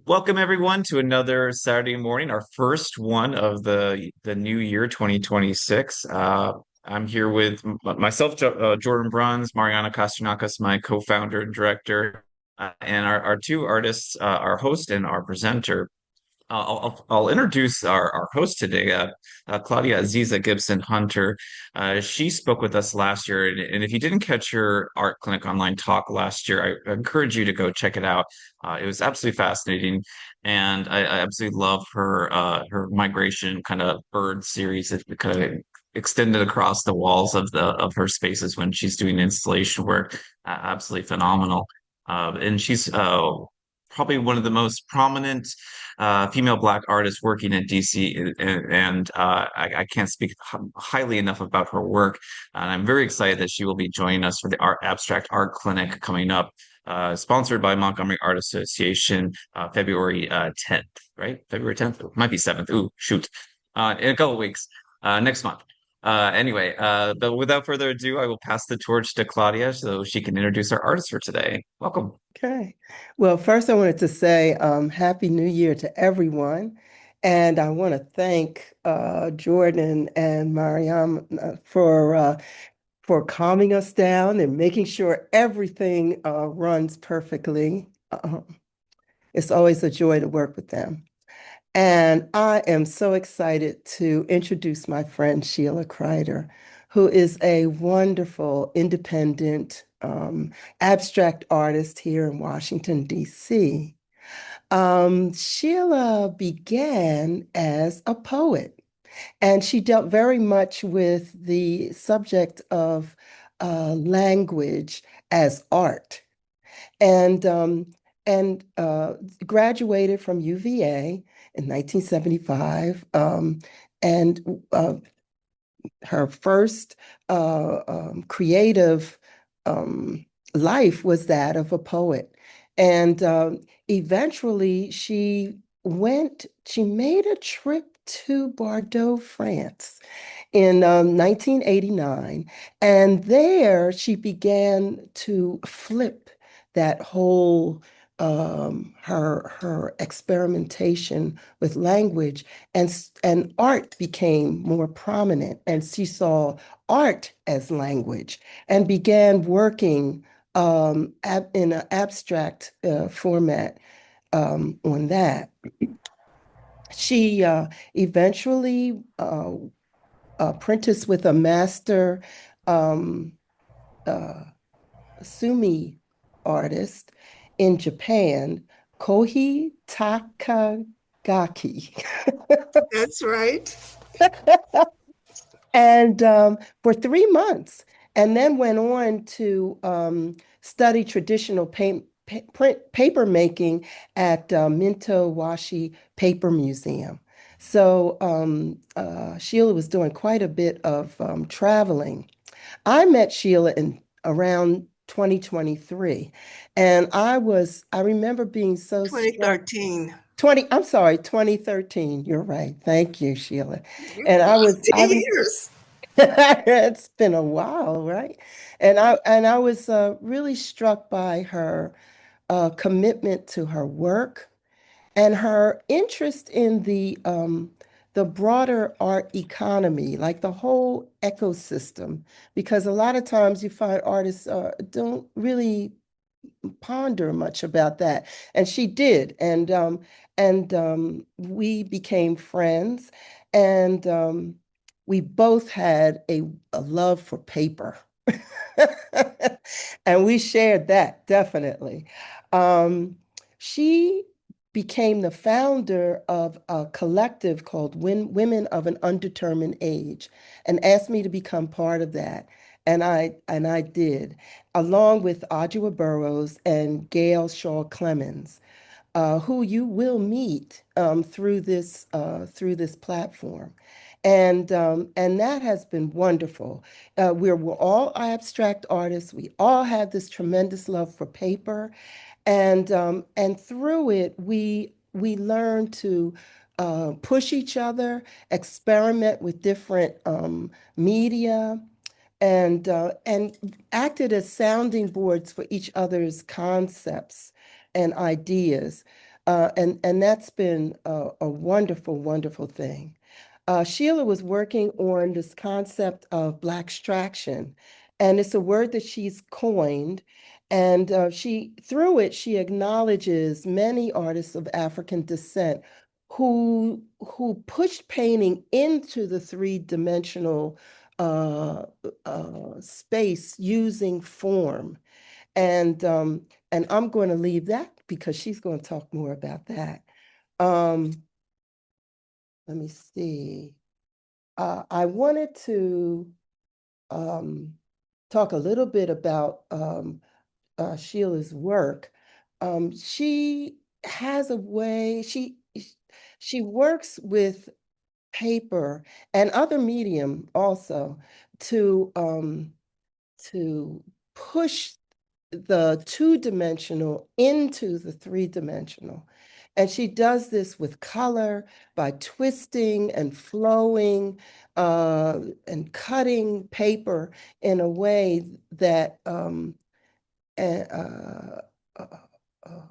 Welcome everyone to another Saturday morning, our first one of the new year 2026. I'm here with myself, Jordan Bruns, Mariana Kastrinakis, my co-founder and director, and our two artists, our host and our presenter. I'll introduce our host today, Claudia Aziza Gibson-Hunter. She spoke with us last year, and if you didn't catch her art clinic online talk last year, I encourage you to go check it out. It was absolutely fascinating, and I absolutely love her migration kind of bird series. It kind of extended across the walls of the of her spaces when she's doing installation work. Absolutely phenomenal. And she's probably one of the most prominent female Black artists working in DC, I can't speak highly enough about her work. And I'm very excited that she will be joining us for the Abstract Art Clinic coming up, sponsored by Montgomery Art Association, February 10th, right? February 10th? It might be 7th. Ooh, shoot. In a couple of weeks, next month. But without further ado, I will pass the torch to Claudia so she can introduce our artist for today. Welcome. Okay. Well, first I wanted to say Happy New Year to everyone. And I want to thank Jordan and Mariam for calming us down and making sure everything runs perfectly. It's always a joy to work with them. And I am so excited to introduce my friend Sheila Crider, who is a wonderful independent abstract artist here in Washington, D.C. Sheila began as a poet, and she dealt very much with the subject of language as art. And graduated from UVA in 1975. And her first creative life was that of a poet. And eventually she made a trip to Bordeaux, France in 1989. And there she began to flip that whole her experimentation with language, and art became more prominent, and she saw art as language and began working in an abstract format on that. She eventually apprenticed with a master uh, sumi artist in Japan, Kohi Takagaki. That's right. And for 3 months, and then went on to study traditional paper making at Mino Washi Paper Museum. So Sheila was doing quite a bit of traveling. I met Sheila in around 2023, and I remember being so struck. 2013. 2013. You're right. Thank you, Sheila. And Yeah, 10 years. it's been a while, right? And I was really struck by her commitment to her work and her interest in the broader art economy, like the whole ecosystem, because a lot of times you find artists don't really ponder much about that, and she did, and we became friends, and we both had a love for paper. And we shared that definitely. Um, she became the founder of a collective called Women of an Undetermined Age and asked me to become part of that. And I did, along with Audua Burrows and Gail Shaw Clemens, who you will meet through this platform. And that has been wonderful. We're all abstract artists. We all have this tremendous love for paper, and through it, we learn to push each other, experiment with different media, and acted as sounding boards for each other's concepts and ideas. And that's been a wonderful, wonderful thing. Sheila was working on this concept of Black extraction, and it's a word that she's coined. And through it, she acknowledges many artists of African descent who pushed painting into the three-dimensional space using form. And um, and I'm going to leave that because she's going to talk more about that. Um, Let me see. I wanted to um, talk a little bit about Sheila's work. She has a way, she works with paper and other medium also to to push the two-dimensional into the three-dimensional. And she does this with color by twisting and flowing and cutting paper in a way that uh, uh, uh,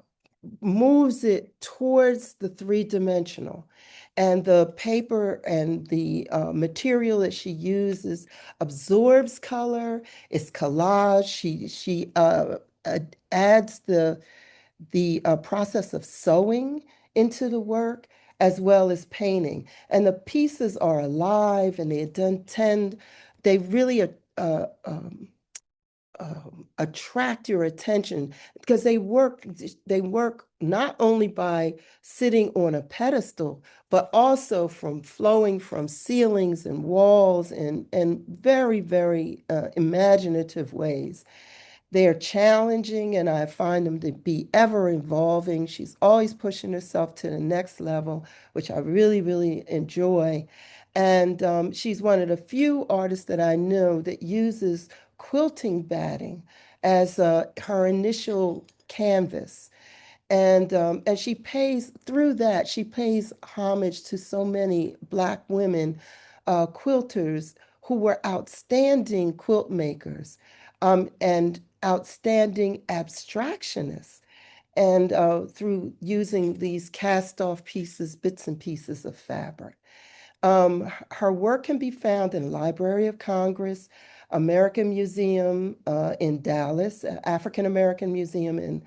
moves it towards the three-dimensional. And the paper and the material that she uses absorbs color. It's collage. She adds the process of sewing into the work as well as painting. And the pieces are alive and they really attract your attention because they work not only by sitting on a pedestal, but also from flowing from ceilings and walls and very, very imaginative ways. They are challenging, and I find them to be ever evolving. She's always pushing herself to the next level, which I really, really enjoy. And she's one of the few artists that I know that uses quilting batting as her initial canvas. And she pays through that, she pays homage to so many Black women quilters who were outstanding quilt makers and outstanding abstractionists. And through using these cast off pieces, bits and pieces of fabric. Her work can be found in Library of Congress, American Museum in Dallas, African American Museum in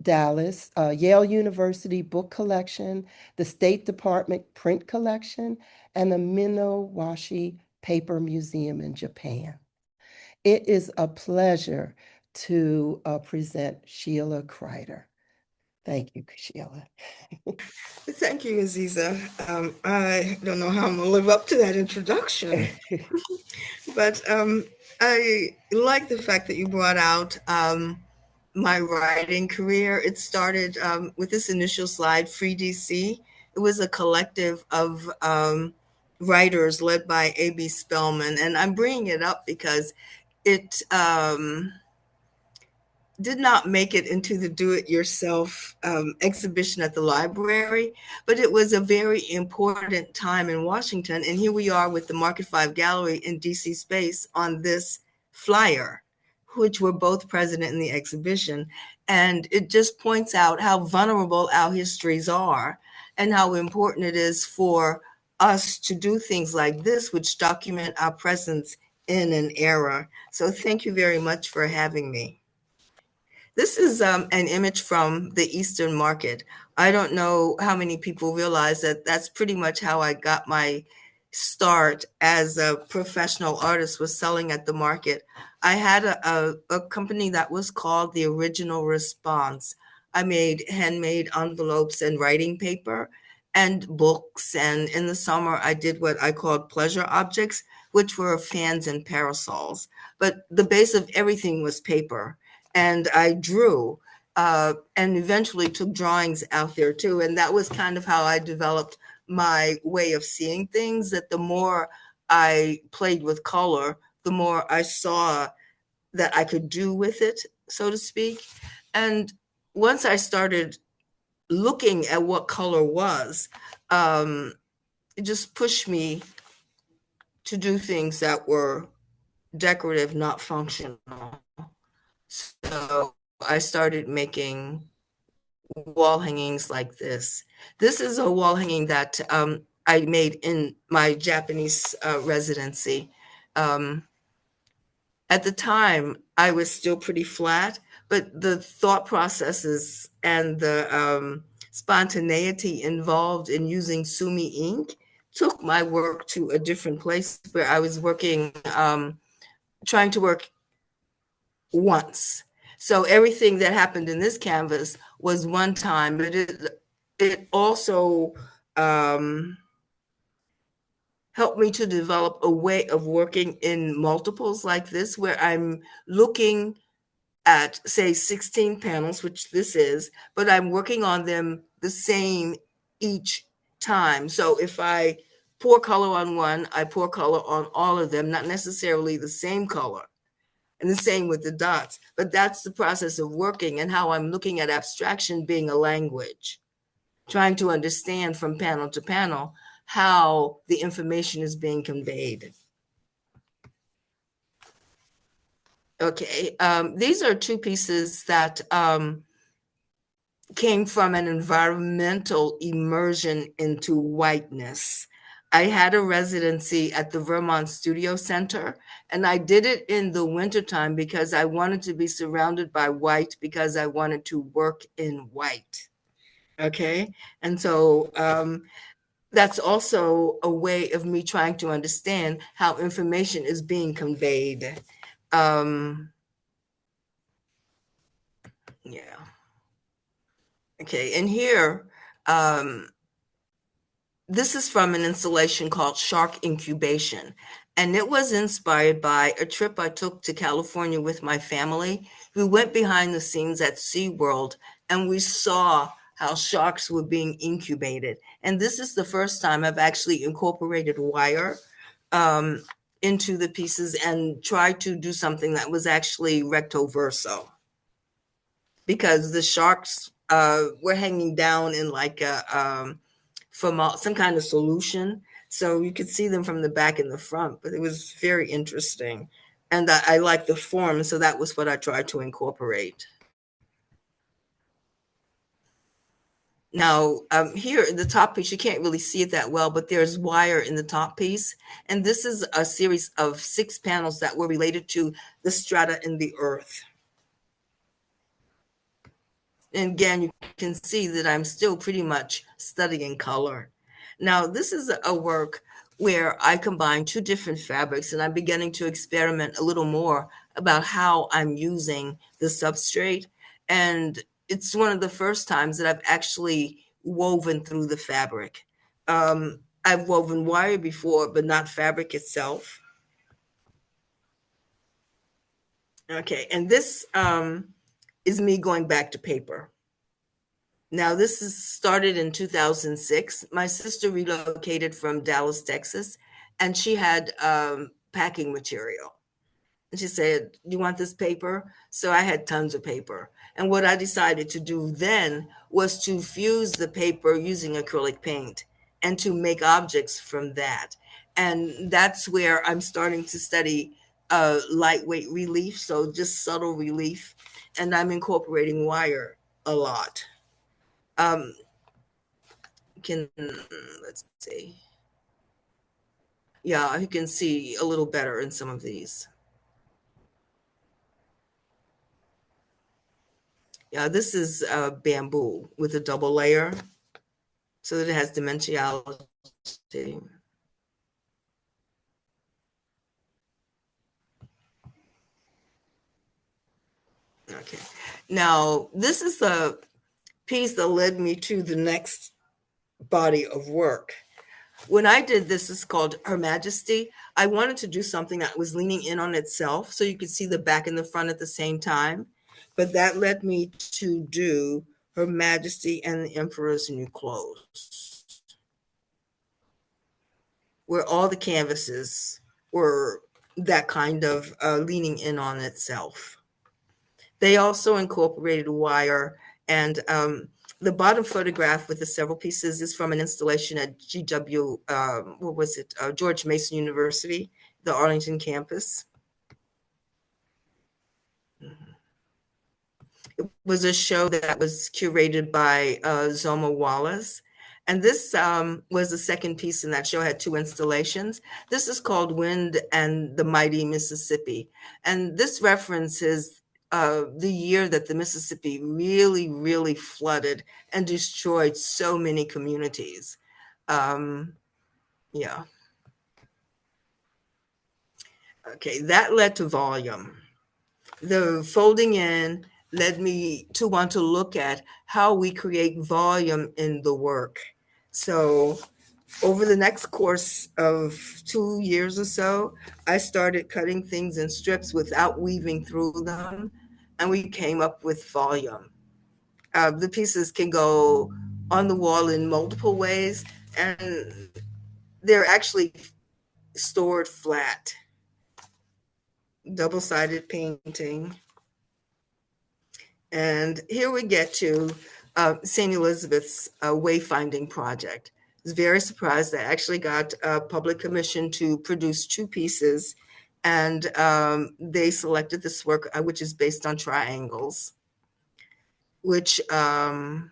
Dallas, Yale University Book Collection, the State Department Print Collection, and the Mino Washi Paper Museum in Japan. It is a pleasure to present Sheila Crider. Thank you, Sheila. Thank you, Aziza. I don't know how I'm going to live up to that introduction, but I like the fact that you brought out my writing career. It started with this initial slide, Free DC. It was a collective of writers led by A.B. Spellman. And I'm bringing it up because it did not make it into the do-it-yourself exhibition at the library, but it was a very important time in Washington. And here we are with the Market 5 Gallery in DC space on this flyer, which were both present in the exhibition. And it just points out how vulnerable our histories are and how important it is for us to do things like this, which document our presence in an era. So thank you very much for having me. This is an image from the Eastern Market. I don't know how many people realize that that's pretty much how I got my start as a professional artist, was selling at the market. I had a company that was called The Original Response. I made handmade envelopes and writing paper and books. And in the summer, I did what I called pleasure objects, which were fans and parasols. But the base of everything was paper. And I drew and eventually took drawings out there too. And that was kind of how I developed my way of seeing things, that the more I played with color, the more I saw that I could do with it, so to speak. And once I started looking at what color was, it just pushed me to do things that were decorative, not functional. So I started making wall hangings like this. This is a wall hanging that I made in my Japanese residency. At the time, I was still pretty flat, but the thought processes and the spontaneity involved in using Sumi ink took my work to a different place where I was working, trying to work once. So everything that happened in this canvas was one time, but it also helped me to develop a way of working in multiples like this, where I'm looking at, say, 16 panels, which this is, but I'm working on them the same each time. So if I pour color on one, I pour color on all of them, not necessarily the same color. And the same with the dots. But that's the process of working and how I'm looking at abstraction being a language, trying to understand from panel to panel how the information is being conveyed. Okay, these are two pieces that came from an environmental immersion into whiteness. I had a residency at the Vermont Studio Center, and I did it in the wintertime because I wanted to be surrounded by white, because I wanted to work in white. Okay, and so that's also a way of me trying to understand how information is being conveyed. Yeah. Okay, and here, this is from an installation called Shark Incubation, and it was inspired by a trip I took to California with my family. We went behind the scenes at SeaWorld, and we saw how sharks were being incubated. And this is the first time I've actually incorporated wire into the pieces and tried to do something that was actually recto verso, because the sharks were hanging down in like a from some kind of solution. So you could see them from the back and the front, but it was very interesting. And I like the form, so that was what I tried to incorporate. Now, here in the top piece, you can't really see it that well, but there's wire in the top piece. And this is a series of 6 panels that were related to the strata in the earth. And again, you can see that I'm still pretty much studying color. Now, this is a work where I combine 2 different fabrics, and I'm beginning to experiment a little more about how I'm using the substrate. And it's one of the first times that I've actually woven through the fabric. I've woven wire before, but not fabric itself. Okay, and this is me going back to paper. Now, this is started in 2006. My sister relocated from Dallas, Texas, and she had packing material. And she said, "You want this paper?" So I had tons of paper. And what I decided to do then was to fuse the paper using acrylic paint and to make objects from that. And that's where I'm starting to study lightweight relief, so just subtle relief. And I'm incorporating wire a lot. Let's see. Yeah, you can see a little better in some of these. Yeah, this is bamboo with a double layer, so that it has dimensionality. Okay, now this is the piece that led me to the next body of work. When I did this, it's called Her Majesty. I wanted to do something that was leaning in on itself, so you could see the back and the front at the same time. But that led me to do Her Majesty and the Emperor's New Clothes, where all the canvases were that kind of leaning in on itself. They also incorporated wire, and the bottom photograph with the several pieces is from an installation at George Mason University, the Arlington campus. was a show that was curated by Zoma Wallace. And this was the second piece in that show, had two installations. This is called Wind and the Mighty Mississippi. And this references the year that the Mississippi really, really flooded and destroyed so many communities. Yeah. Okay, that led to volume. The folding in led me to want to look at how we create volume in the work. So over the next course of 2 years or so, I started cutting things in strips without weaving through them, and we came up with volume. The pieces can go on the wall in multiple ways, and they're actually stored flat. Double-sided painting. And here we get to St. Elizabeth's wayfinding project. I was very surprised. I actually got a public commission to produce two pieces, and they selected this work, which is based on triangles, which led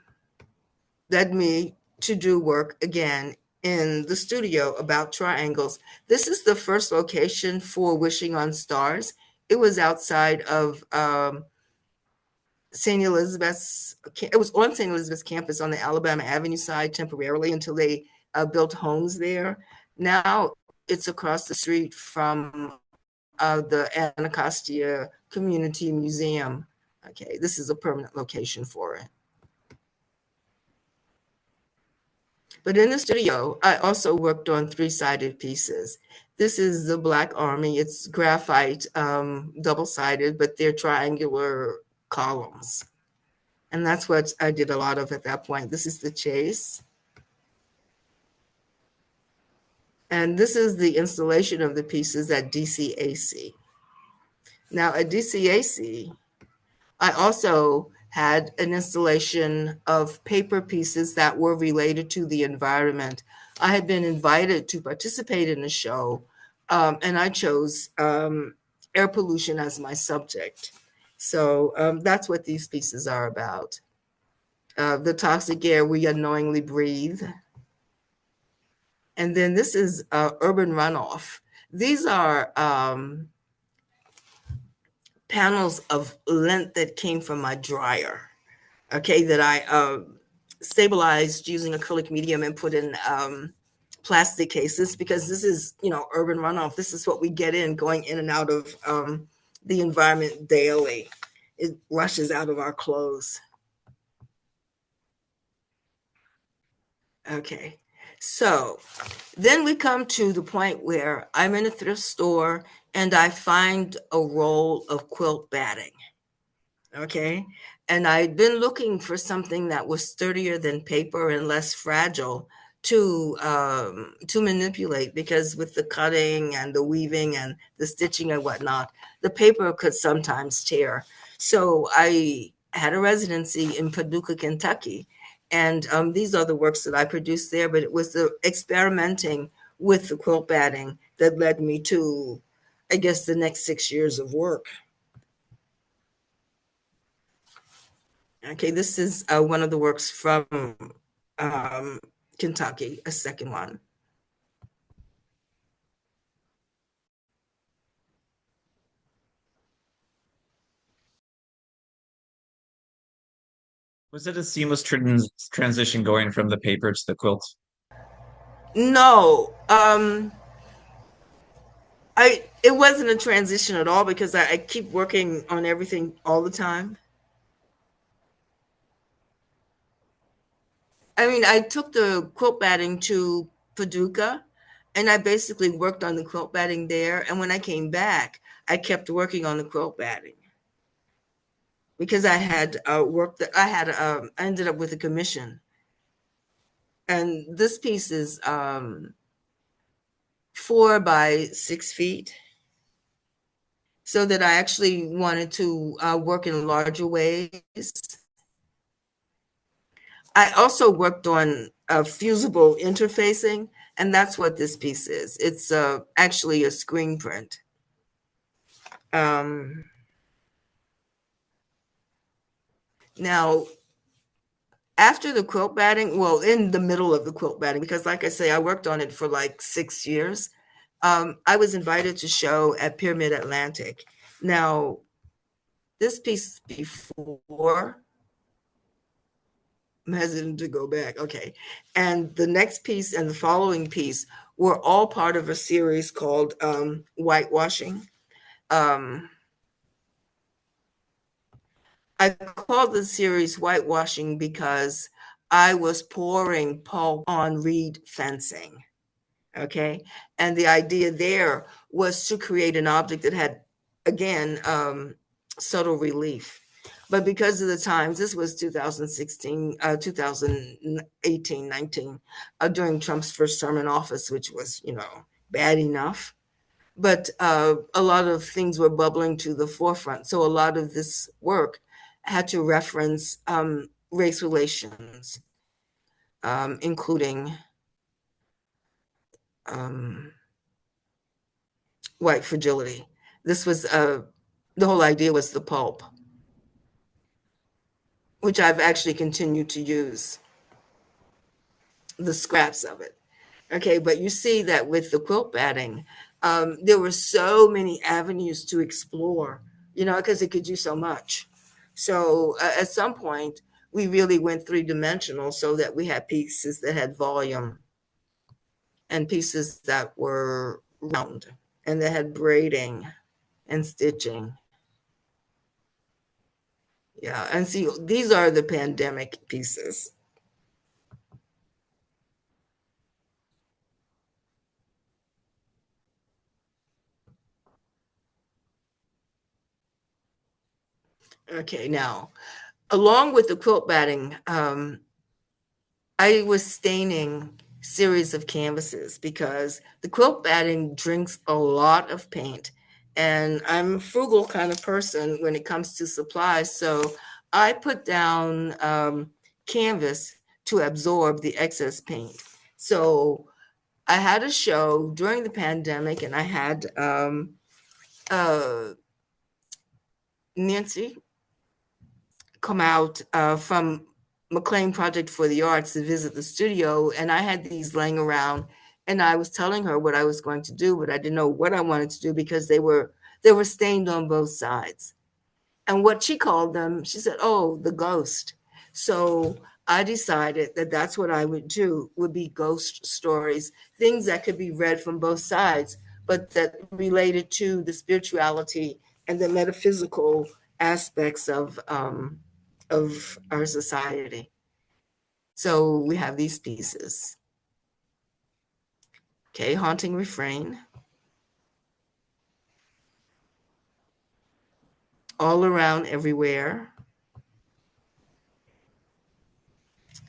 me to do work again in the studio about triangles. This is the first location for Wishing on Stars. It was outside of St. Elizabeth's, it was on St. Elizabeth's campus on the Alabama Avenue side temporarily until they built homes there. Now it's across the street from the Anacostia Community Museum. Okay, this is a permanent location for it. But in the studio, I also worked on three-sided pieces. This is the Black Army. It's graphite, double-sided, but they're triangular columns. And that's what I did a lot of at that point. This is the chase. And this is the installation of the pieces at DCAC. Now at DCAC, I also had an installation of paper pieces that were related to the environment. I had been invited to participate in the show, and I chose air pollution as my subject. So that's what these pieces are about. The toxic air we unknowingly breathe. And then this is urban runoff. These are panels of lint that came from my dryer, okay, that I stabilized using acrylic medium and put in plastic cases, because this is, urban runoff. This is what we get in going in and out of the environment daily. It rushes out of our clothes. Okay, so then we come to the point where I'm in a thrift store and I find a roll of quilt batting. Okay, and I'd been looking for something that was sturdier than paper and less fragile to manipulate, because with the cutting and the weaving and the stitching and whatnot, the paper could sometimes tear. So I had a residency in Paducah, Kentucky, and these are the works that I produced there, but it was the experimenting with the quilt batting that led me to, I guess, the next 6 years of work. Okay, this is one of the works from Kentucky, a second one. Was it a seamless transition going from the paper to the quilt? No, it wasn't a transition at all, because I keep working on everything all the time. I mean, I took the quilt batting to Paducah, and I basically worked on the quilt batting there. And when I came back, I kept working on the quilt batting, because I had work that I ended up with a commission. And this piece is 4 by 6 feet, so that I actually wanted to work in larger ways. I also worked on fusible interfacing, and that's what this piece is. It's actually a screen print. Now, after the quilt batting, well, in the middle of the quilt batting, because like I say, I worked on it for like 6 years. I was invited to show at Pyramid Atlantic. Now, this piece before, I'm hesitant to go back. Okay. And the next piece and the following piece were all part of a series called Whitewashing. Um, I called the series Whitewashing because I was pouring pulp on reed fencing. Okay. And the idea there was to create an object that had, again, subtle relief. But because of the times, this was 2016, 2018, 19, during Trump's first term in office, which was, bad enough. But a lot of things were bubbling to the forefront. So a lot of this work had to reference race relations, including white fragility. This was the whole idea was the pulp, which I've actually continued to use, the scraps of it. Okay, but you see that with the quilt batting, there were so many avenues to explore, because it could do so much. So at some point, we really went three-dimensional so that we had pieces that had volume and pieces that were round and that had braiding and stitching. Yeah, and see, these are the pandemic pieces. Okay, now, along with the quilt batting, I was staining series of canvases because the quilt batting drinks a lot of paint. And I'm a frugal kind of person when it comes to supplies. So I put down canvas to absorb the excess paint. So I had a show during the pandemic, and I had Nancy come out from McLean Project for the Arts to visit the studio, and I had these laying around, and I was telling her what I was going to do, but I didn't know what I wanted to do because they were stained on both sides. And what she called them, she said, "Oh, the ghost." So I decided that that's what I would do, would be ghost stories, things that could be read from both sides, but that related to the spirituality and the metaphysical aspects of our society. So we have these pieces. Okay, haunting refrain. All around, everywhere.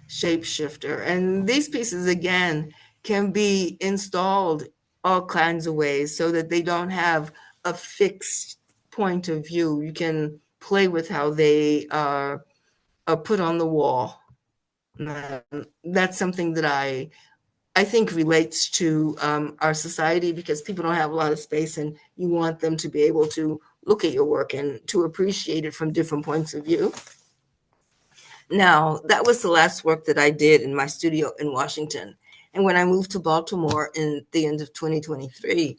Shapeshifter. And these pieces, again, can be installed all kinds of ways so that they don't have a fixed point of view. You can play with how they are put on the wall. That's something that I think relates to our society, because people don't have a lot of space and you want them to be able to look at your work and to appreciate it from different points of view. Now, that was the last work that I did in my studio in Washington. And when I moved to Baltimore in the end of 2023,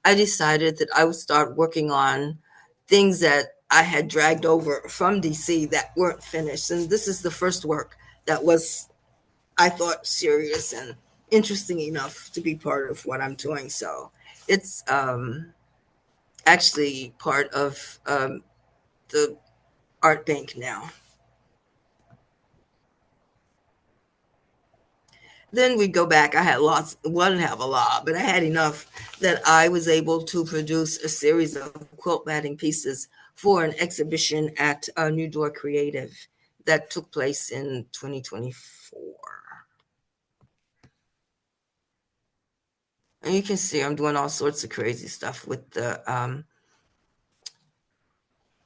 I decided that I would start working on things that I had dragged over from DC that weren't finished. And this is the first work that was, I thought, serious and interesting enough to be part of what I'm doing. So it's actually part of the art bank now. Then we go back. I had lots, wouldn't have a lot, but I had enough that I was able to produce a series of quilt batting pieces for an exhibition at New Door Creative that took place in 2024. And you can see I'm doing all sorts of crazy stuff with the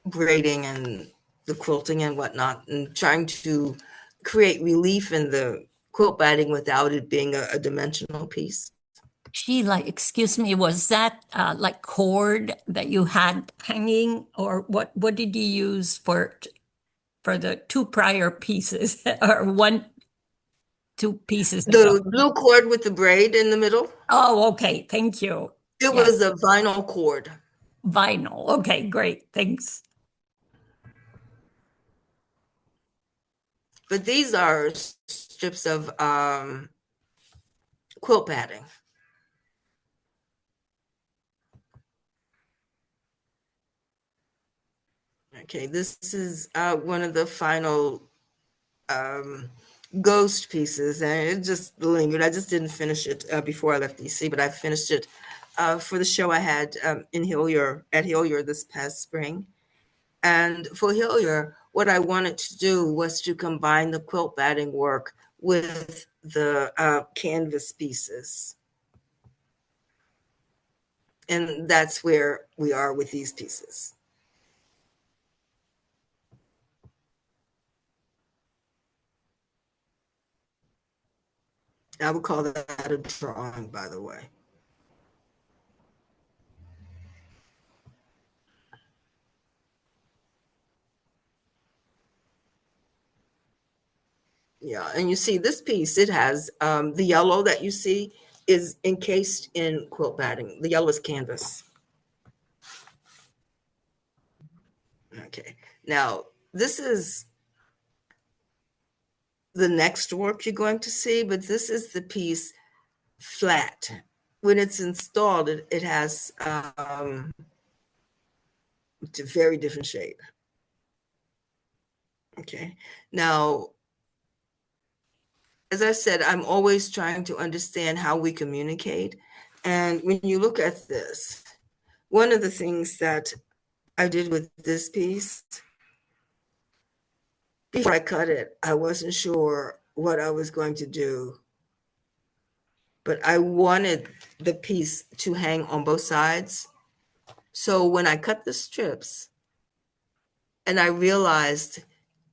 braiding and the quilting and whatnot, and trying to create relief in the quilt batting without it being a dimensional piece. Sheila, excuse me, was that like cord that you had hanging, or what did you use for it? for the two prior pieces or two pieces ago. The blue cord with the braid in the middle, Oh, okay. Thank you. it Yes, was a vinyl cord. vinyl. Okay, great. Thanks. But these are strips of quilt padding. Okay, this is one of the final ghost pieces, and it just lingered. I just didn't finish it before I left DC, but I finished it for the show I had in Hillier, at Hillier this past spring. And for Hillier, what I wanted to do was to combine the quilt batting work with the canvas pieces. And that's where we are with these pieces. I would call that a drawing, by the way. Yeah, and you see this piece, it has the yellow that you see is encased in quilt batting. The yellow is canvas. Okay, now this is the next work you're going to see, but this is the piece flat. When it's installed, it has a very different shape. Okay, now, as I said, I'm always trying to understand how we communicate. And when you look at this, one of the things that I did with this piece, before I cut it, I wasn't sure what I was going to do, but I wanted the piece to hang on both sides. So when I cut the strips and I realized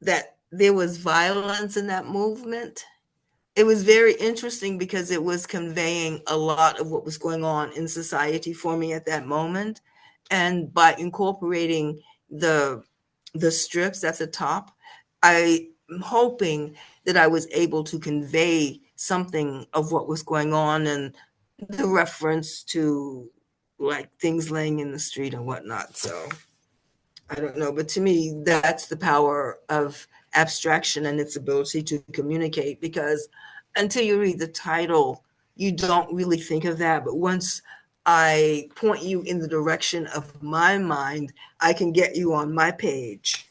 that there was violence in that movement, it was very interesting because it was conveying a lot of what was going on in society for me at that moment. And by incorporating the strips at the top, I'm hoping that I was able to convey something of what was going on and the reference to like things laying in the street and whatnot. So I don't know, but to me, that's the power of abstraction and its ability to communicate, because until you read the title, you don't really think of that. But once I point you in the direction of my mind, I can get you on my page.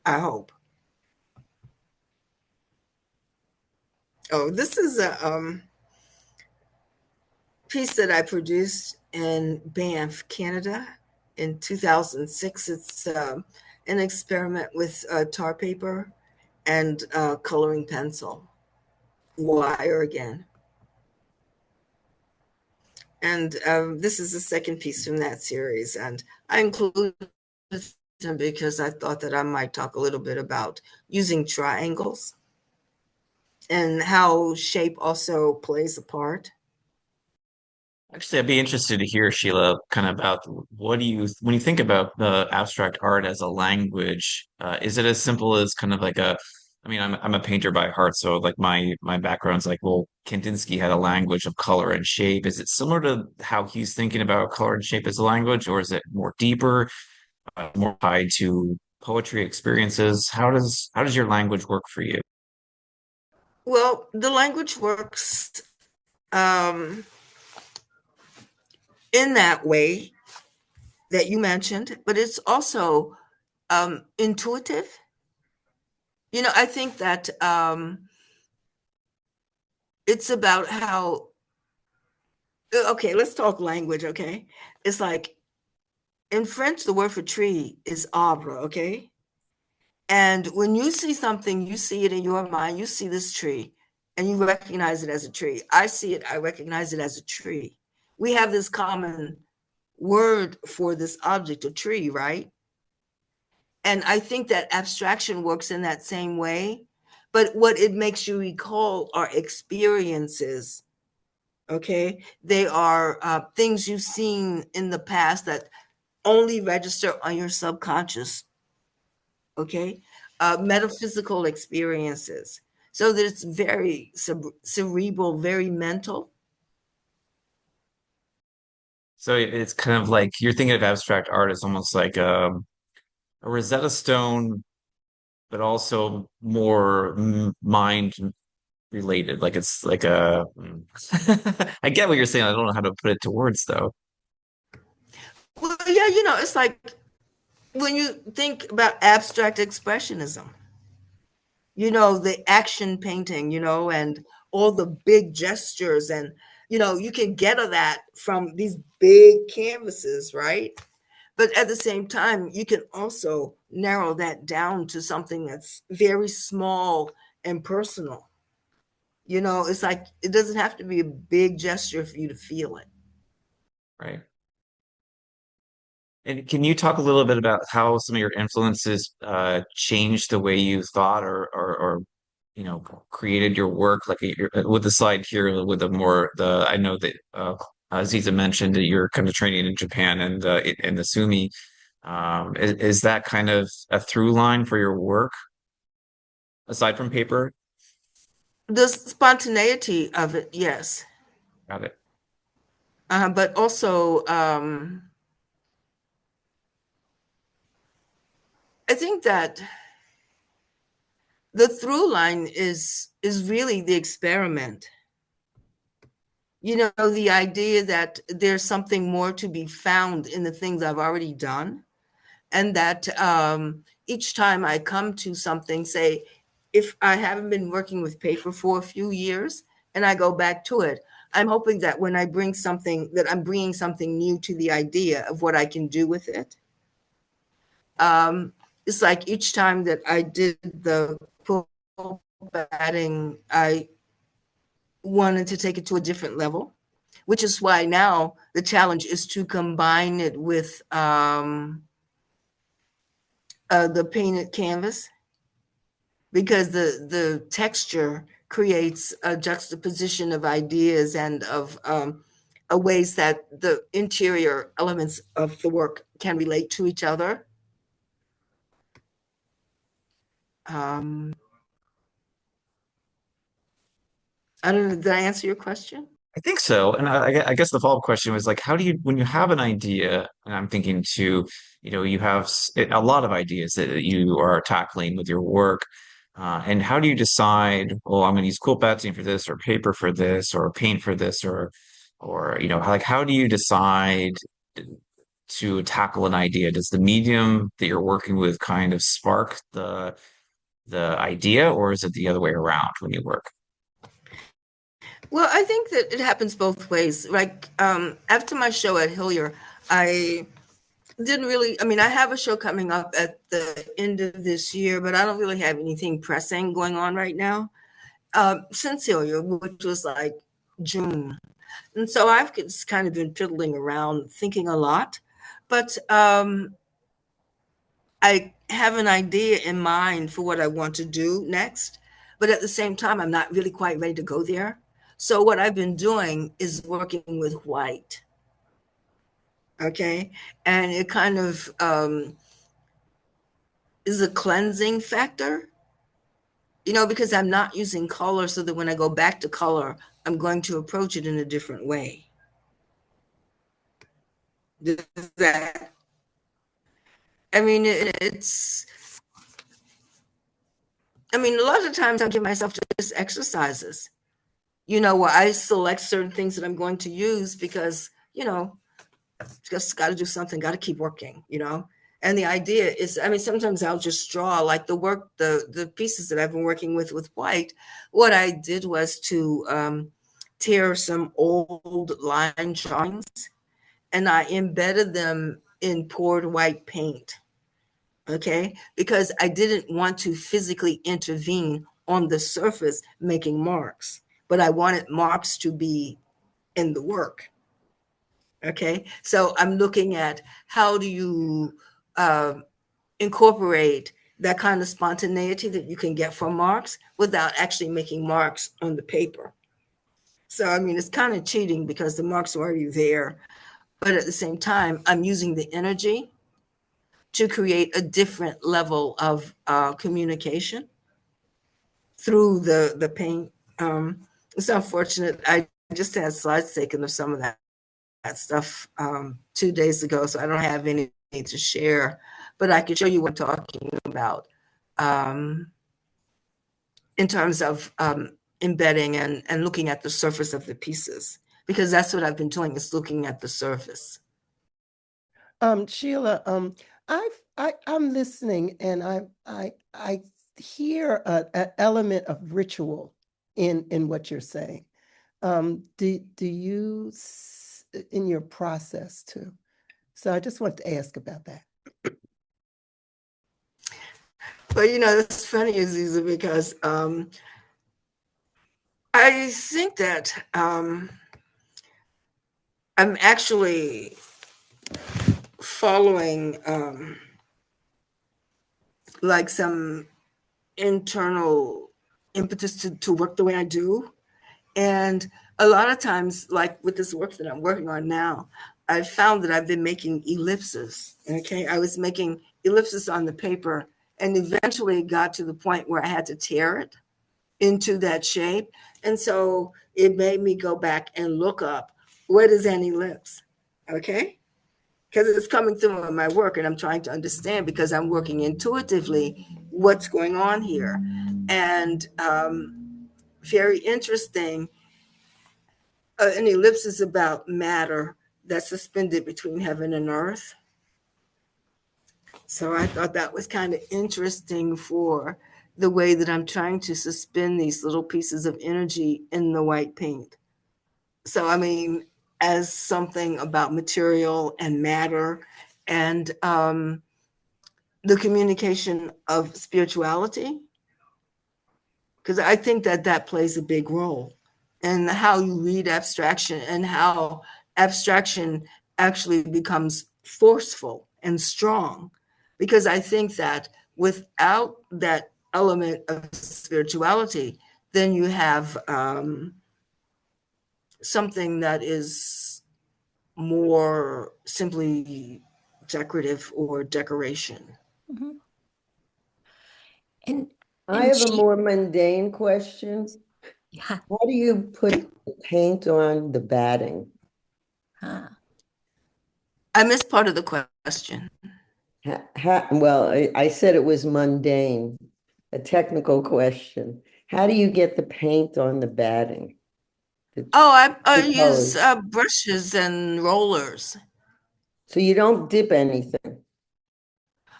I hope. Oh, this is a piece that I produced in Banff, Canada in 2006. It's an experiment with tar paper and coloring pencil, wire again. And this is the second piece from that series. And I included them because I thought that I might talk a little bit about using triangles and how shape also plays a part. Actually, I'd be interested to hear, Sheila, kind of about what do you, when you think about the abstract art as a language, is it as simple as kind of like a, I mean, I'm a painter by heart, so like my background's like, well, Kandinsky had a language of color and shape. Is it similar to how he's thinking about color and shape as a language, or is it more deeper, more tied to poetry experiences? How does your language work for you? Well, the language works in that way that you mentioned, but it's also intuitive. You know, I think that it's about how, okay, let's talk language, okay? It's like in French, the word for tree is arbre, okay? And when you see something, you see it in your mind, you see this tree and you recognize it as a tree. I see it, I recognize it as a tree. We have this common word for this object, a tree, right? And I think that abstraction works in that same way. But what it makes you recall are experiences, okay? They are things you've seen in the past that only register on your subconscious. okay? Metaphysical experiences. So that it's very cerebral, very mental. So it's kind of like you're thinking of abstract art as almost like a Rosetta Stone, but also more mind related. Like it's like a. I get what you're saying. I don't know how to put it to words though. Well, yeah, you know, it's like when you think about abstract expressionism, you know, the action painting, you know, and all the big gestures, and you know, you can get of that from these big canvases, right? But at the same time, you can also narrow that down to something that's very small and personal. You know, it's like it doesn't have to be a big gesture for you to feel it. Right. And can you talk a little bit about how some of your influences changed the way you thought or you know created your work? Like with the slide here, with the more the I know that Aziza mentioned that you're kind of training in Japan and in the Sumi. Is that kind of a through line for your work aside from paper? The spontaneity of it, yes. Got it. But also, I think that the through line is really the experiment. You know, the idea that there's something more to be found in the things I've already done, and that each time I come to something, say, if I haven't been working with paper for a few years and I go back to it, I'm hoping that when I bring something, that I'm bringing something new to the idea of what I can do with it. It's like each time that I did the pull batting, I wanted to take it to a different level, which is why now the challenge is to combine it with the painted canvas, because the texture creates a juxtaposition of ideas and of ways that the interior elements of the work can relate to each other. Um, I don't know, did I answer your question? I think so. And I guess the follow-up question was like, how do you, when you have an idea, and I'm thinking too, you know, you have a lot of ideas that you are tackling with your work. And how do you decide, well, I'm going to use quilt batting for this, or paper for this, or paint for this, or, you know, like, how do you decide to tackle an idea? Does the medium that you're working with kind of spark the idea, or is it the other way around when you work? Well, I think that it happens both ways. Like after my show at Hillier, I didn't really, I mean, I have a show coming up at the end of this year, but I don't really have anything pressing going on right now. Since Hillier, which was like June. And so I've just kind of been fiddling around, thinking a lot. But I have an idea in mind for what I want to do next. But at the same time, I'm not really quite ready to go there. So what I've been doing is working with white. Okay. And it kind of is a cleansing factor, you know, because I'm not using color, so that when I go back to color, I'm going to approach it in a different way. Does that, I mean, I mean, a lot of times I give myself just exercises, you know, where I select certain things that I'm going to use because, you know, just got to do something, got to keep working, you know. And the idea is, I mean, sometimes I'll just draw like the pieces that I've been working with white. What I did was to tear some old line drawings, and I embedded them in poured white paint. Okay, because I didn't want to physically intervene on the surface making marks, but I wanted marks to be in the work. Okay, so I'm looking at how do you uh, incorporate that kind of spontaneity that you can get from marks without actually making marks on the paper. So, I mean, it's kind of cheating because the marks are already there, but at the same time, I'm using the energy to create a different level of communication through the paint. It's unfortunate. I just had slides taken of some of that stuff 2 days ago, so I don't have any to share, but I can show you what I'm talking about in terms of embedding and looking at the surface of the pieces, because that's what I've been doing, is looking at the surface. Sheila, I'm listening, and I hear an element of ritual in what you're saying. Do you in your process too? So I just wanted to ask about that. But it's funny, Aziza, because I think that I'm actually following like some internal impetus to work the way I do. And a lot of times, like with this work that I'm working on now, I've found that I've been making ellipses. Okay, I was making ellipses on the paper, and eventually it got to the point where I had to tear it into that shape. And so it made me go back and look up, what is an ellipse? Okay, because it's coming through in my work, and I'm trying to understand, because I'm working intuitively, what's going on here. And very interesting, an ellipse is about matter that's suspended between heaven and earth. So I thought that was kind of interesting for the way that I'm trying to suspend these little pieces of energy in the white paint. So, I mean, as something about material and matter, and the communication of spirituality, because I think that plays a big role in how you read abstraction, and how abstraction actually becomes forceful and strong. Because I think that without that element of spirituality, then you have something that is more simply decorative or decoration. Mm-hmm. And I have a more mundane question. Yeah. How do you put paint on the batting? I missed part of the question. Well, I said it was mundane, a technical question. How do you get the paint on the batting? I use brushes and rollers. So you don't dip anything?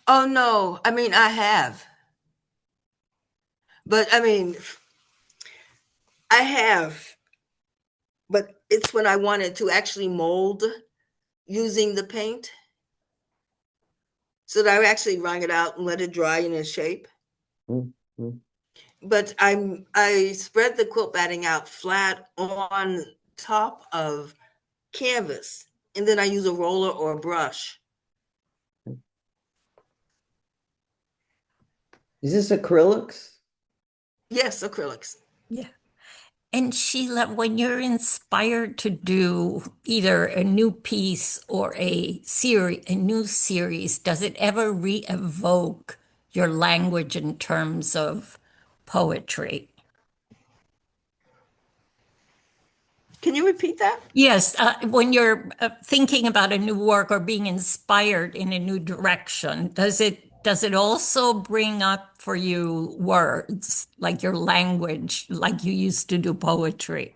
Oh, no. I mean, I have. But I mean, I have. But it's when I wanted to actually mold using the paint. So that I actually wrung it out and let it dry in its shape. Mm-hmm. But I spread the quilt batting out flat on top of canvas, and then I use a roller or a brush. Is this acrylics? Yes, acrylics. Yeah. And Sheila, when you're inspired to do either a new piece or a new series, does it ever re-evoke your language in terms of poetry? Can you repeat that? Yes, when you're thinking about a new work or being inspired in a new direction, does it also bring up for you words, like your language, like you used to do poetry?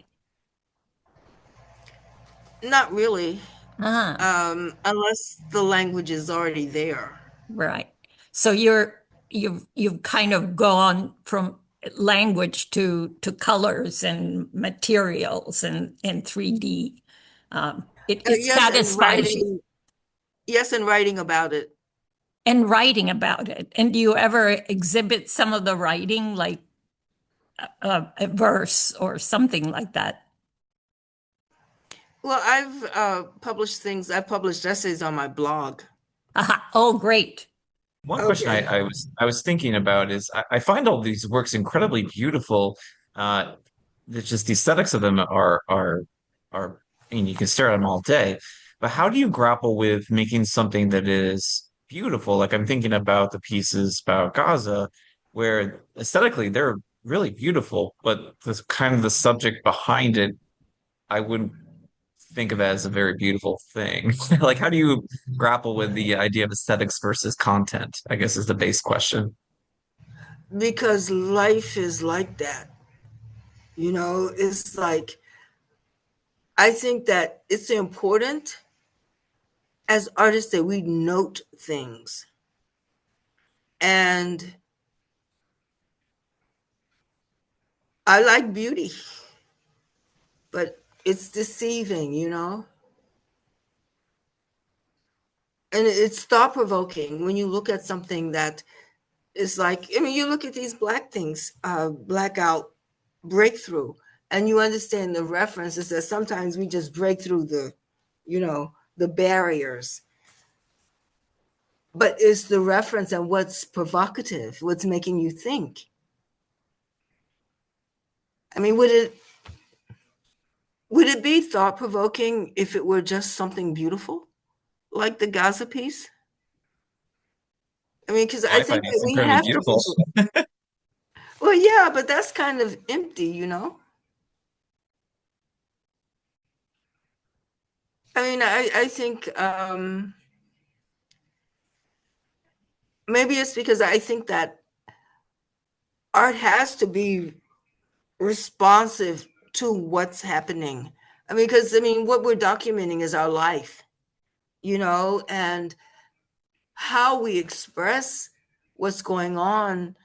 Not really, Ah, unless the language is already there. right. So you've kind of gone from language to colors and materials and 3D. It Yes, and satisfies you. writing. Yes, and writing about it. And writing about it. And do you ever exhibit some of the writing, like a verse or something like that? Well, I've published things. I've published essays on my blog. Aha. Oh, great. One question Okay. I was thinking about is I find all these works incredibly beautiful. Just the aesthetics of them are I mean, you can stare at them all day. But how do you grapple with making something that is beautiful. Like I'm thinking about the pieces about Gaza, where aesthetically they're really beautiful, but the kind of the subject behind it, I wouldn't think of it as a very beautiful thing. Like, how do you grapple with the idea of aesthetics versus content? I guess is the base question. Because life is like that. It's like, I think that it's important as artists that we note things. And I like beauty, but it's deceiving. And it's thought provoking when you look at something that is like, I mean, you look at these Black things, blackout breakthrough, and you understand the references that sometimes we just break through the barriers. But it's the reference and what's provocative, what's making you think. I mean, would it be thought provoking if it were just something beautiful, like the Gaza piece? I mean, because I I find think that it's we incredibly have to. beautiful. Well, yeah, but that's kind of empty. I mean, I think maybe it's because I think that art has to be responsive to what's happening. I mean, because what we're documenting is our life, and how we express what's going on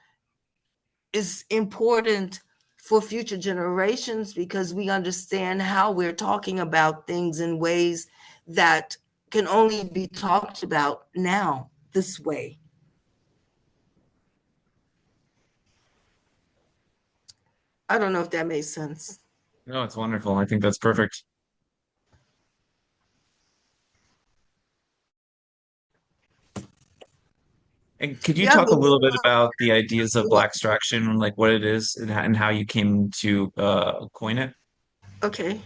is important for future generations because we understand how we're talking about things in ways that can only be talked about now this way. I don't know if that makes sense. No, it's wonderful. I think that's perfect. And could you Yeah, talk a but little bit about the ideas of black extraction, like what it is and how you came to coin it? okay.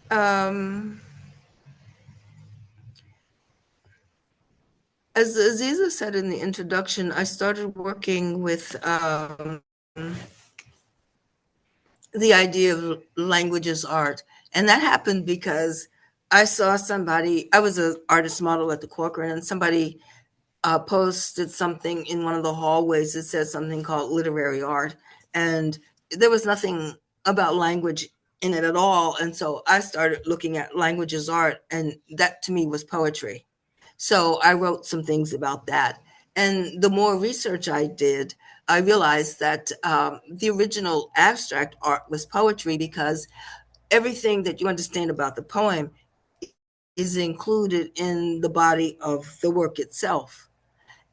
Um, as Aziza said in the introduction, I started working with the idea of language as art. And that happened because I saw somebody, I was an artist model at the Corcoran, and somebody posted something in one of the hallways that said something called literary art. And there was nothing about language in it at all. And so I started looking at language as art, and that to me was poetry. So I wrote some things about that. And the more research I did, I realized that the original abstract art was poetry because everything that you understand about the poem is included in the body of the work itself.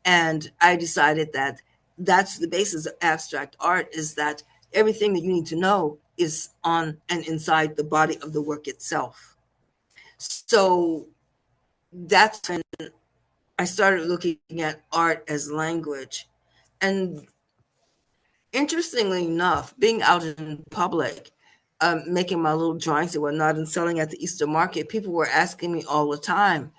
And I decided that that's the basis of abstract art, is that everything that you need to know is on and inside the body of the work itself. So that's when I started looking at art as language. And interestingly enough, being out in public, making my little drawings and whatnot and selling at the Easter market, people were asking me all the time,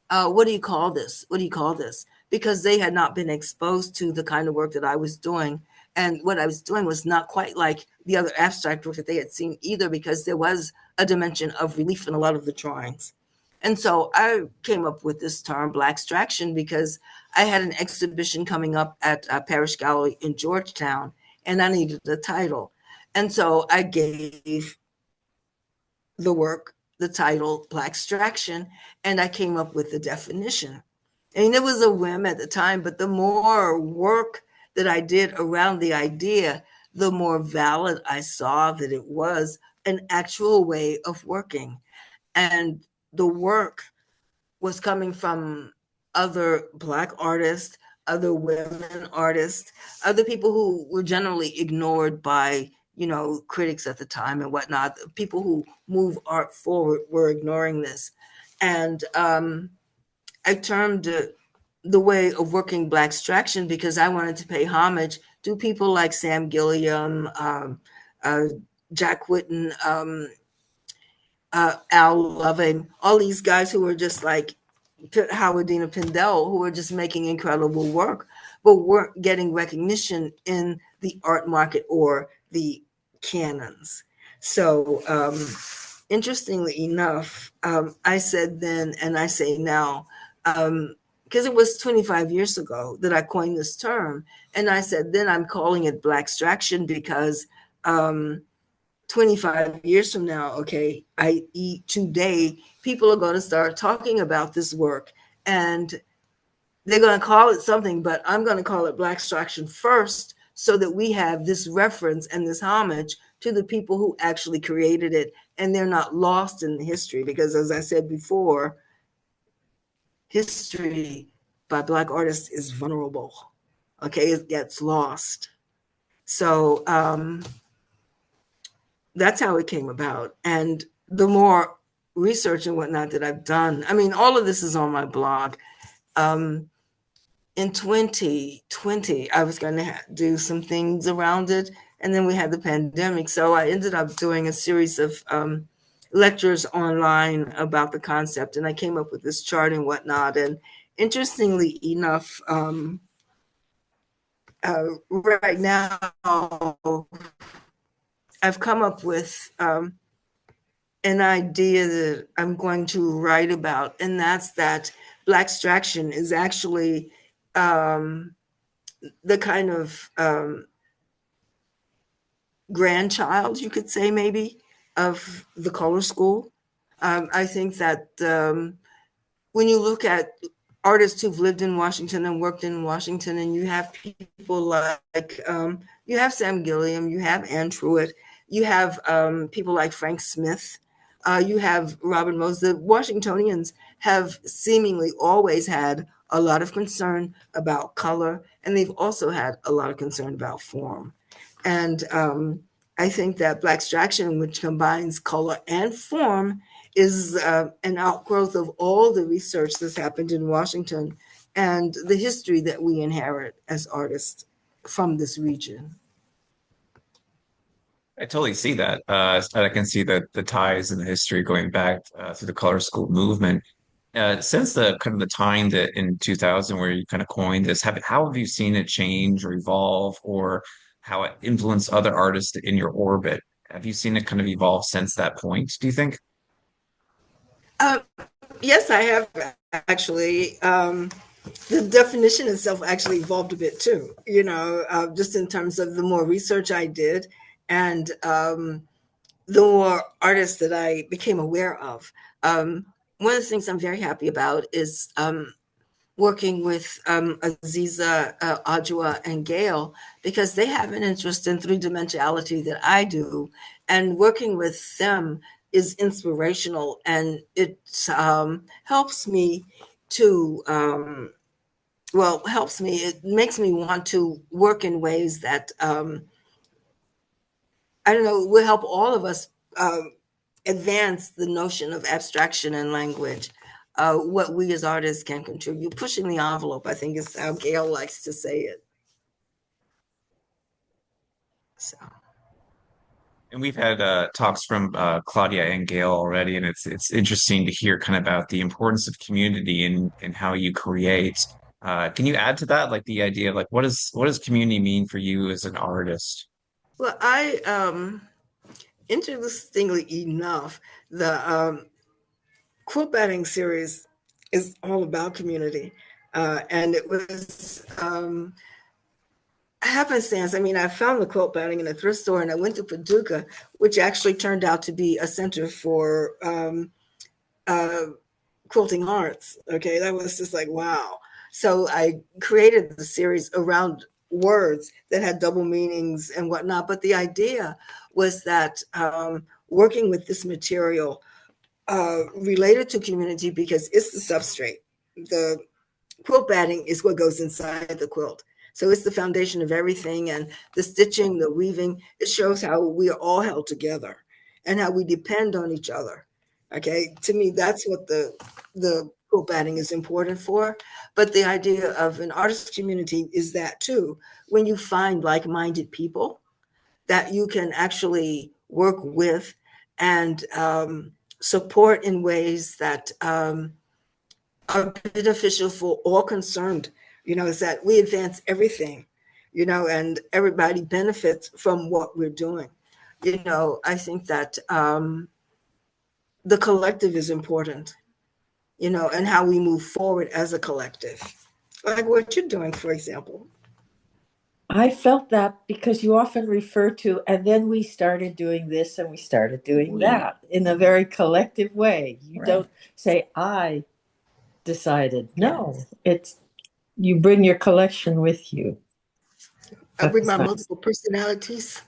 what do you call this? What do you call this? Because they had not been exposed to the kind of work that I was doing. And what I was doing was not quite like the other abstract work that they had seen either, because there was a dimension of relief in a lot of the drawings. And so I came up with this term, Black Extraction, because I had an exhibition coming up at Parish Gallery in Georgetown, and I needed a title. And so I gave the work the title Black Extraction, and I came up with the definition. And it was a whim at the time, but the more work that I did around the idea, the more valid I saw that it was an actual way of working. And the work was coming from other Black artists, other women artists, other people who were generally ignored by critics at the time and whatnot. People who move art forward were ignoring this. And I termed it the way of working Black extraction because I wanted to pay homage to people like Sam Gilliam, uh, Jack Whitten, Al Loving, all these guys who were just like Howardina Pindell, who were just making incredible work, but weren't getting recognition in the art market or the canons. So interestingly enough, I said then, and I say now, because it was 25 years ago that I coined this term, and I said then I'm calling it Black extraction because 25 years from now, okay, i.e. today, people are going to start talking about this work and they're going to call it something, but I'm going to call it Black extraction first so that we have this reference and this homage to the people who actually created it and they're not lost in history. Because as I said before, history by Black artists is vulnerable. Okay, it gets lost. So that's how it came about. And the more research and whatnot that I've done, I mean, all of this is on my blog. In 2020, I was going to do some things around it. And then we had the pandemic. So I ended up doing a series of lectures online about the concept. And I came up with this chart and whatnot. And interestingly enough, right now, I've come up with an idea that I'm going to write about, and that's that Black extraction is actually the kind of grandchild, you could say maybe, of the color school. I think that when you look at artists who've lived in Washington and worked in Washington, and you have people like, you have Sam Gilliam, you have Ann Truitt, you have people like Frank Smith, you have Robin Mose. The Washingtonians have seemingly always had a lot of concern about color, and they've also had a lot of concern about form. And I think that Black extraction, which combines color and form, is an outgrowth of all the research that's happened in Washington and the history that we inherit as artists from this region. I totally see that. I can see the ties and the history going back through the color school movement. Since the kind of the time that in 2000 where you kind of coined this, how have you seen it change or evolve, or how it influenced other artists in your orbit? Have you seen it kind of evolve since that point, do you think? Yes, I have actually. The definition itself actually evolved a bit too, just in terms of the more research I did and the more artists that I became aware of. One of the things I'm very happy about is working with Aziza, Adjoa, and Gail, because they have an interest in three-dimensionality that I do. And working with them is inspirational, and it helps me to, it makes me want to work in ways that, I don't know, will help all of us advance the notion of abstraction and language. What we as artists can contribute, pushing the envelope, I think is how Gail likes to say it. So. And we've had talks from Claudia and Gail already, and it's interesting to hear kind of about the importance of community and how you create. Can you add to that, like the idea of like what does community mean for you as an artist? Well, interestingly enough, the quilt batting series is all about community, and it was happenstance. I mean, I found the quilt batting in a thrift store, and I went to Paducah, which actually turned out to be a center for quilting arts. Okay, that was just like, wow. So I created the series around words that had double meanings and whatnot. But the idea was that working with this material related to community, because it's the substrate. The quilt batting is what goes inside the quilt. So it's the foundation of everything, and the stitching, the weaving, it shows how we are all held together and how we depend on each other. Okay, to me, that's what the quilt batting is important for. But the idea of an artist community is that too. When you find like-minded people that you can actually work with and support in ways that are beneficial for all concerned, is that we advance everything, and everybody benefits from what we're doing. I think that the collective is important, and how we move forward as a collective, like what you're doing, for example. I felt that because you often refer to, and then we started doing this and we started doing that in a very collective way. You don't say, I decided. No, it's you bring your collection with you. I bring my multiple personalities.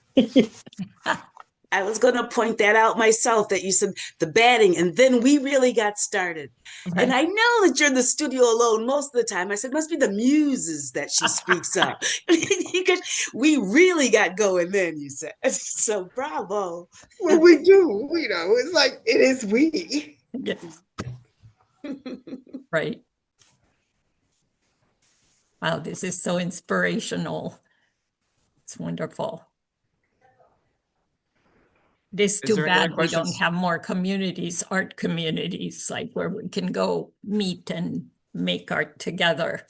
I was going to point that out myself, that you said the batting, and then we really got started. Right. And I know that you're in the studio alone most of the time. I said, must be the muses that she speaks of. Because we really got going then, you said. So bravo. Well, we do, it's like, it is we. Yes. Right. Wow, this is so inspirational. It's wonderful. It's too bad we don't have more communities, art communities, like where we can go meet and make art together.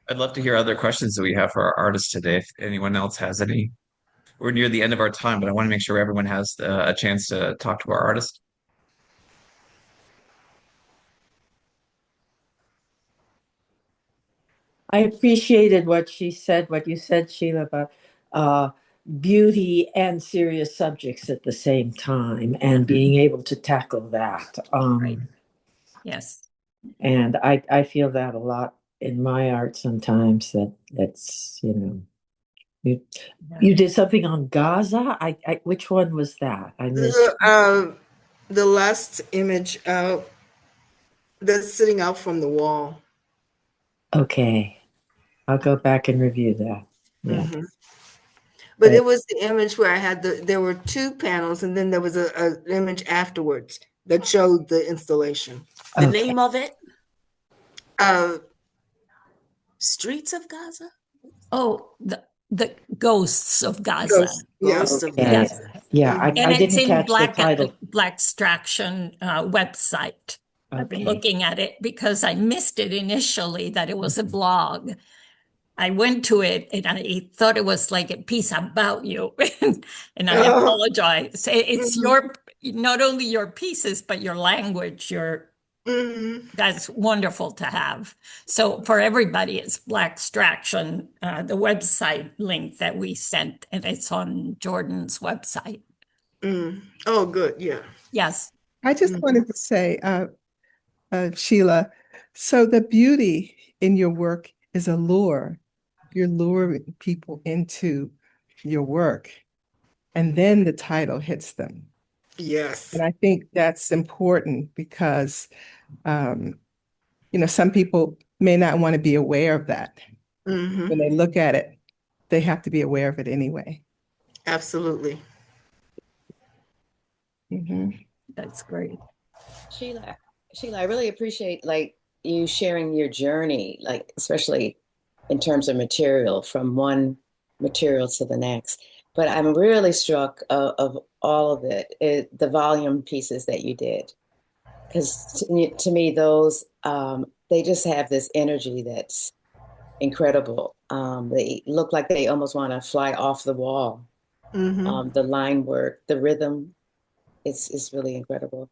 I'd love to hear other questions that we have for our artists today. If anyone else has any. We're near the end of our time, but I want to make sure everyone has a chance to talk to our artist. I appreciated what you said, Sheila, about beauty and serious subjects at the same time, and being able to tackle that. Right. Yes. And I feel that a lot in my art sometimes. That's you did something on Gaza. Which one was that? I missed. The last image that's sitting out from the wall. Okay. I'll go back and review that. Yeah. Mm-hmm. But it was the image where I had there were two panels, and then there was an image afterwards that showed the installation. The name of it? Streets of Gaza? Oh, the Ghosts of Gaza. Ghosts of Gaza. Yeah, I didn't catch the title. Blackstraction website. Okay. I've been looking at it because I missed it initially, that it was a blog. I went to it and I thought it was like a piece about you. And I apologize. It's not only your pieces, but your language, that's wonderful to have. So for everybody, it's Blackstraction, the website link that we sent, and it's on Jordan's website. Oh, good. Yeah. Yes. I just wanted to say, Sheila, so the beauty in your work is a lure. You're luring people into your work, and then the title hits them. Yes. And I think that's important because, some people may not want to be aware of that. Mm-hmm. When they look at it, they have to be aware of it anyway. Absolutely. Mm-hmm. That's great. Sheila, I really appreciate you sharing your journey, especially in terms of material, from one material to the next. But I'm really struck of all of it, the volume pieces that you did. Because to me, those, they just have this energy that's incredible. They look like they almost want to fly off the wall. Mm-hmm. The line work, the rhythm, it's really incredible.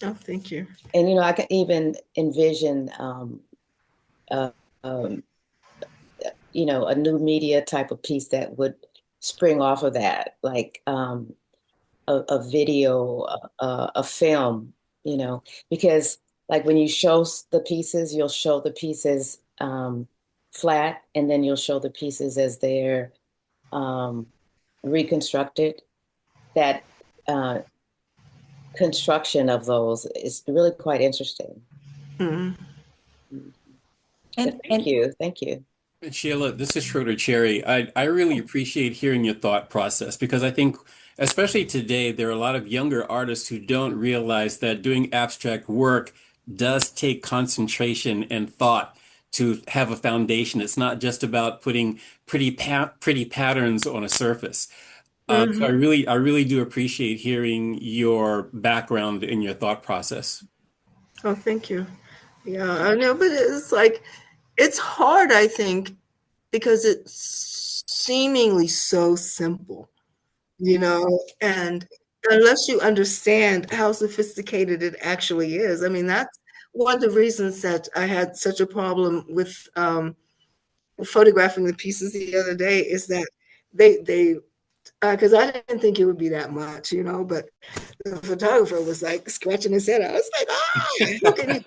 Oh, thank you. And, I can even envision, a new media type of piece that would spring off of that, like a video, a film, because like when you show the pieces, you'll show the pieces flat, and then you'll show the pieces as they're reconstructed. That construction of those is really quite interesting. Mm-hmm. Thank you. Sheila, this is Schroeder Cherry. I really appreciate hearing your thought process, because I think, especially today, there are a lot of younger artists who don't realize that doing abstract work does take concentration and thought to have a foundation. It's not just about putting pretty patterns on a surface. Mm-hmm. So I really do appreciate hearing your background and your thought process. Oh, thank you. Yeah, I know, but it's like, it's hard, I think, because it's seemingly so simple, and unless you understand how sophisticated it actually is. I mean, that's one of the reasons that I had such a problem with photographing the pieces the other day is that they because I didn't think it would be that much, but the photographer was like scratching his head. I was like,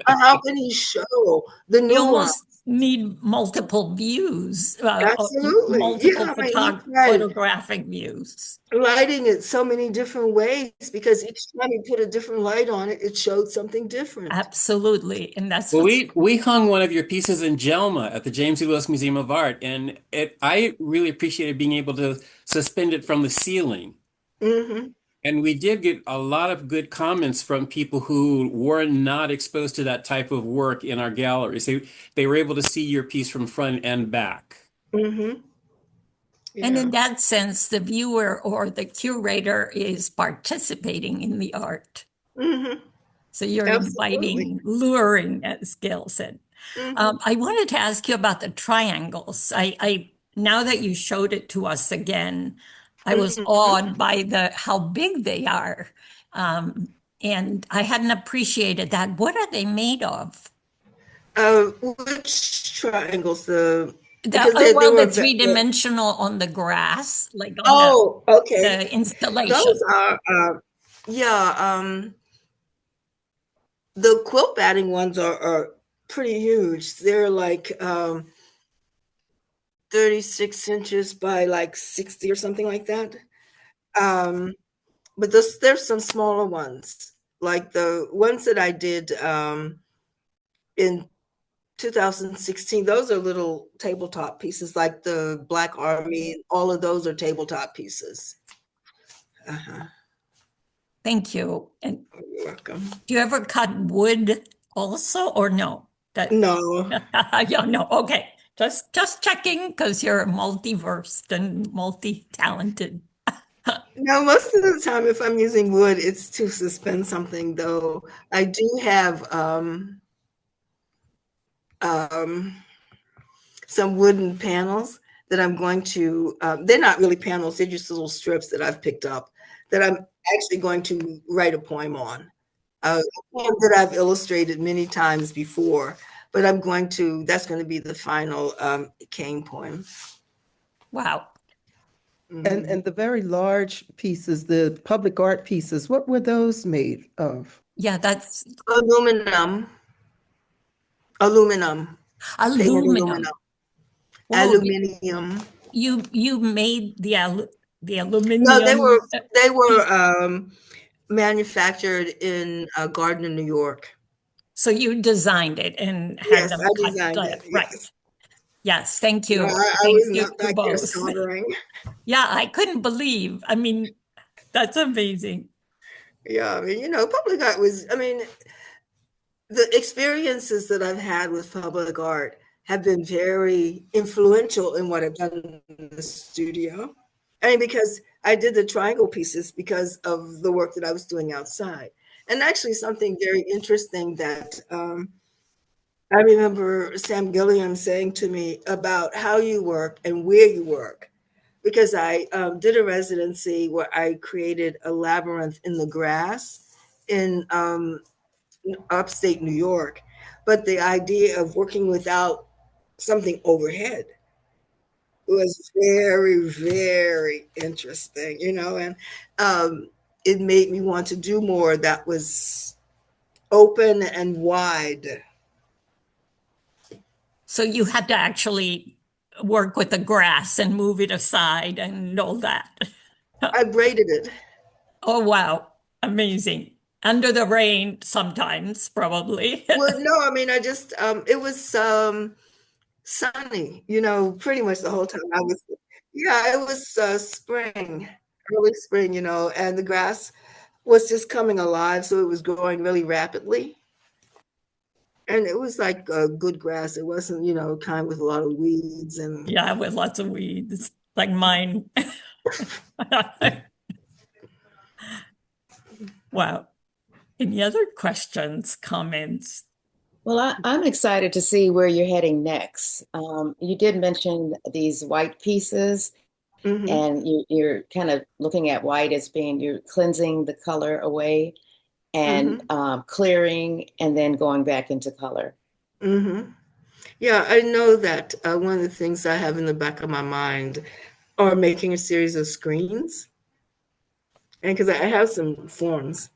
how can he show the You new one? almost need multiple views, Absolutely. multiple Yeah, I mean, he tried photographic views. lighting it so many different ways because each time he put a different light on it, it showed something different. Absolutely. And that's Well, what's we hung one of your pieces in Jelma at the James E. Lewis Museum of Art, and I really appreciated being able to suspend it from the ceiling. Hmm. And we did get a lot of good comments from people who were not exposed to that type of work in our galleries. They were able to see your piece from front and back. Hmm. and in Yeah. that sense, the viewer or the curator is participating in the art. Hmm. So you're Absolutely. inviting, luring, as Gail said. Hmm. I wanted to ask you about the triangles. I now that you showed it to us again, I was Hmm. awed by how big they are. And I hadn't appreciated that. What are they made of? Which triangles? Because they Well, the were, three-dimensional on the grass, like on oh, okay. the Those installation. are, yeah, the quilt batting ones are pretty huge. They're like 36 inches by like 60 or something like that. Um, but there's some smaller ones, like the ones that I did in 2016. Those are little tabletop pieces, like the Black Army. All of those are tabletop pieces. Uh-huh. Thank you. And You're welcome. do you ever cut wood also, or no? That No, yeah, no. Okay, just checking because you're multi-versed and multi-talented. no, most of the time, if I'm using wood, it's to suspend something, though. I do have um, some wooden panels that I'm going to, they're not really panels, they're just little strips that I've picked up that I'm actually going to write a poem on. A poem that I've illustrated many times before, but that's going to be the final cane poem. Wow. Mhm. And the very large pieces, the public art pieces, what were those made of? Yeah, that's Aluminum, aluminum, painted aluminum. aluminum, Whoa, aluminium. you made the No, they aluminum were they piece. were manufactured in Gardner, New York. So you designed it and had Yes, them I cut designed it. right. Yes. Yes, thank No, you. I Thank was you not to back there both. soldering. Yeah, I couldn't believe. I mean, that's amazing. Yeah, I mean, public art was, I mean, the experiences that I've had with public art have been very influential in what I've done in the studio. I mean, because I did the triangle pieces because of the work that I was doing outside. And actually, something very interesting that I remember Sam Gilliam saying to me about how you work and where you work, because I did a residency where I created a labyrinth in the grass in upstate New York. But the idea of working without something overhead was very, very interesting, and it made me want to do more that was open and wide. So you had to actually work with the grass and move it aside and all that. I braided it. Oh, wow. Amazing. Under the rain sometimes, probably. Well, no, I mean, it was sunny, pretty much the whole time yeah, it was spring, early spring, and the grass was just coming alive. So it was growing really rapidly. And it was like good grass. It wasn't, kind with a lot of weeds and. Yeah, with lots of weeds, like mine. Wow. Any other questions, comments? Well, I'm excited to see where you're heading next. You did mention these white pieces, and you're kind of looking at white as being you're cleansing the color away and clearing and then going back into color. Yeah, I know that one of the things I have in the back of my mind are making a series of screens. And because I have some forms,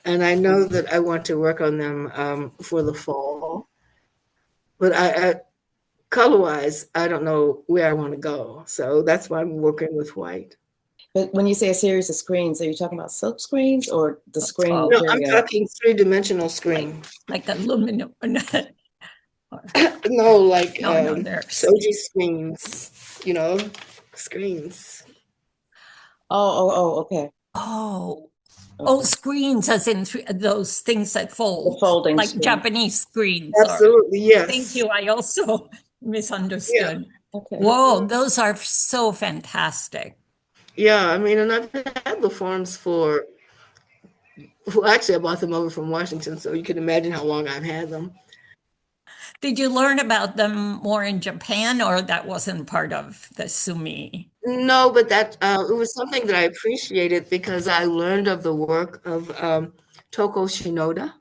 and I know that I want to work on them for the fall. But I color-wise, I don't know where I want to go. So that's why I'm working with white. But when you say a series of screens, are you talking about silk screens or the screen No, material? I'm talking three-dimensional screen. Like aluminum. No, like Soji screens, screens. Okay. Oh, screens as in those things that fold. The folding like screen. Japanese screens. Absolutely, yes. Thank you. I also misunderstood. Yeah. Okay. Whoa, those are so fantastic. Yeah, I mean, and I've had the forms well, actually, I bought them over from Washington, so you can imagine how long I've had them. Did you learn about them more in Japan, or that wasn't part of the Sumi? No, but that it was something that I appreciated because I learned of the work of Toko Shinoda.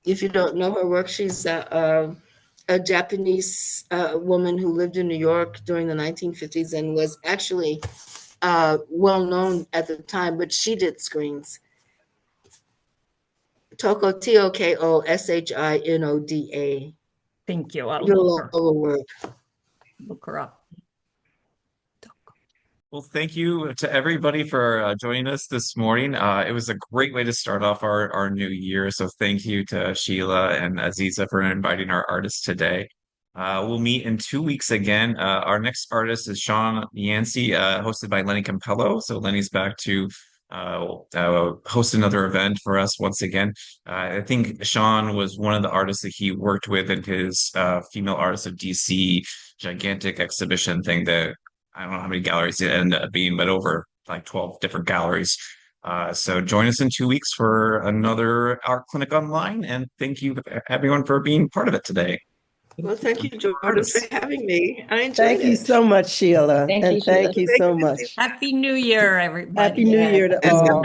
If you don't know her work, she's a Japanese woman who lived in New York during the 1950s and was actually well known at the time, but she did screens. Toko, Tokoshinoda. Thank you. I'll look her up. Well, thank you to everybody for joining us this morning. It was a great way to start off our new year. So thank you to Sheila and Aziza for inviting our artists today. We'll meet in 2 weeks again. Our next artist is Sean Yancey, hosted by Lenny Campello. So Lenny's back to host another event for us once again. I think Sean was one of the artists that he worked with in his Female Artists of DC gigantic exhibition thing that I don't know how many galleries it ended up being, but over like 12 different galleries. So join us in 2 weeks for another Art Clinic Online. And thank you everyone for being part of it today. Well, thank you, Jordan, for having me. I enjoyed it. Thank you so much, Sheila. Thank you so much. Happy New Year, everybody. Happy New Year to all.